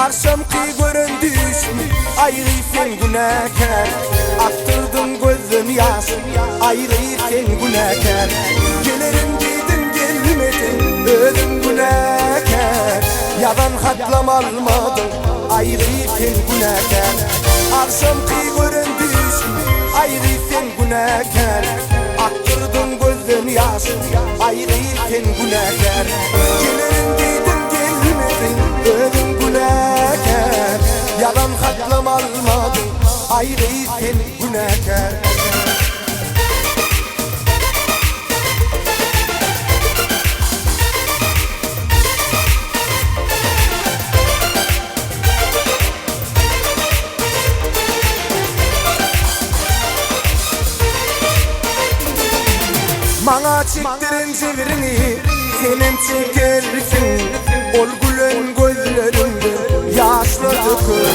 Akşamki göründüsün ayrı sen günahkar. Aktırdın gözün yaş ayrı sen günahkar. Gelirim dedin gelmedin ödün günahkar. Yalan hatlam almadın ayrı sen günahkar. Akşamki göründüsün ayrı sen günahkar. Aktırdın gözün yaş ayrı sen günahkar. Gelirim dedin gelmedin ödün günahkar. Yalan hatlam almadın ayrı sen günahkar. Bana çektirin çevirini senin çekersin. Ol gülen gözlerinde yaşlı döküldü.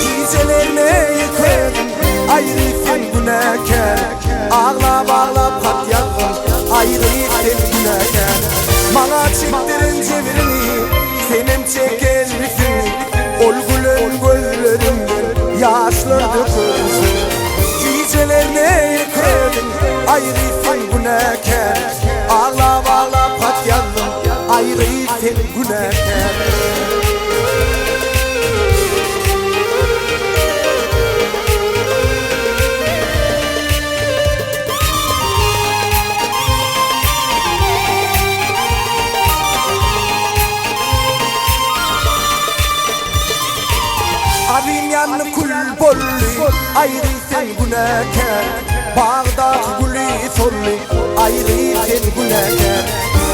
Gecelerine yıkadın ayrı sen günahkar. Ağlap ağlap kat yazdın ayrı sen günahkar. Bana çektirin çevirini senin çekersin. Ol gülen gözlerinde yaşlı döküldü. Gecelerine yıkadın ayrı sen günahkar. Ağlap ağlap kat yazdın ayrı sen günahkar. Abim yanı kul bolli ayrı sen günahkar. Bağda gülü solli ayrı sen günahkar.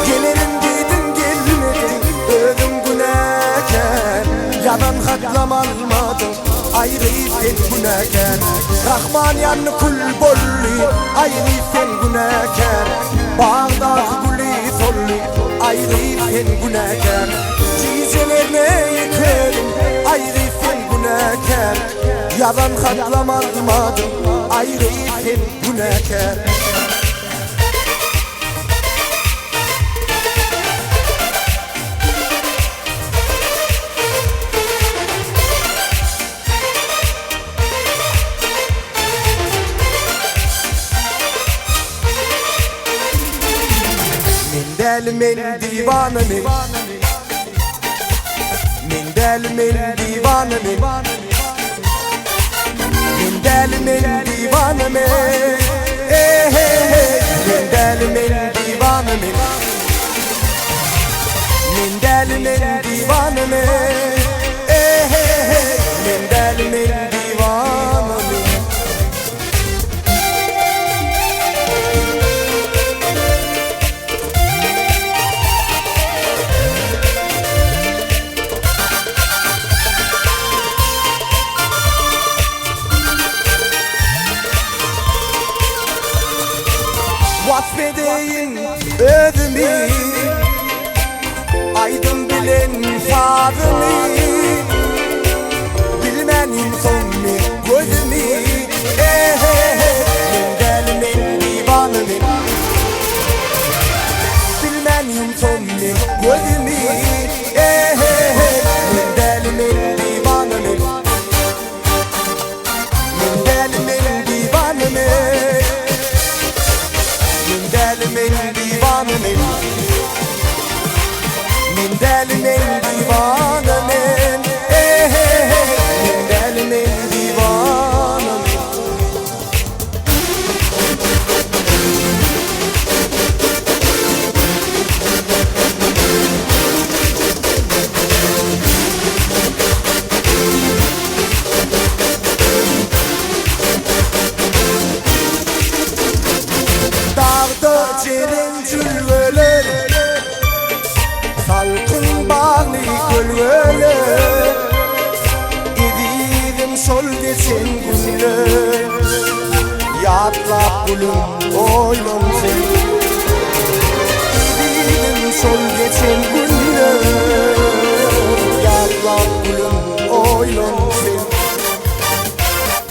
Gelirim dedin gelmedin ödüm günahkar. Yalan hatlam almadın ayrı sen günahkar. Rahman yanı kul bolli ayrı sen günahkar. Bağda gülü solli ayrı sen günahkar. Gecelerine yıkarım ayrı sen günahkar. Yalan hatlam almadın ayrı sen günahkar. Men divanı men. Men divanı men. Men divanı men. Hey hey hey. Men divanı men. Men divanı men. Hey hey hey. Men divanı men. Vasfedeyim ödümü, aydın bilen fadımı. Bilmenim sonunu gözümü. Men divanı men. Bilmenim sonunu gözümü. Men divanı men. Men divanı men. Men divanı men. Men divanı men. Hey hey hey. Men divanı men. Dağda cerin cülveler, salkın bağlı gölgeler. Gidirim sol geçen günler, yatlap gülüm oylum sen. Gidirim sol geçen günler, yatlap gülüm oylum sen.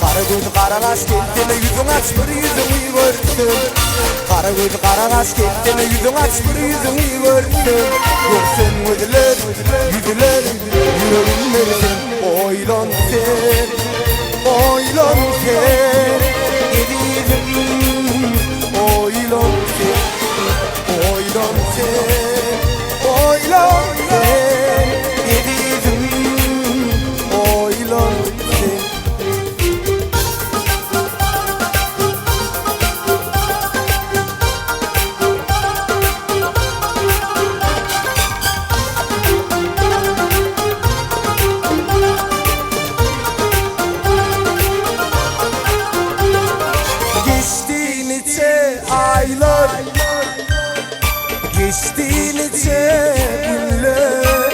Kara göz kara kaş geldi yüzün aç bir yüzünü görsün. Kara göz kara kaş geldi yüzün aç bir yüzünü görsün. Görsün yüzler, yüzler, görünmerdin. Oylan sen, oylan sen, gidiyorum. Oylan sen, oylan sen, oylan sen, gidiyorum. Oylan sen. Geçti nice aylar, geçti nice günler,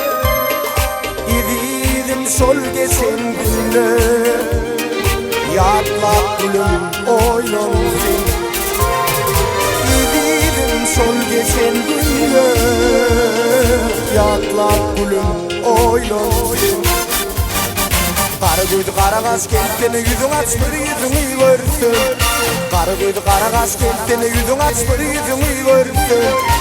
gidiyorum sol geçen günler. Yatla gülüm oylan sen, gidiyorum sol geçen günler. Yatla gülüm oylan sen. Karı koydu kara gaz kentine yüzün aç bir yüzünü görsün. Karı koydu kara gaz kentine yüzün aç bir yüzünü görsün.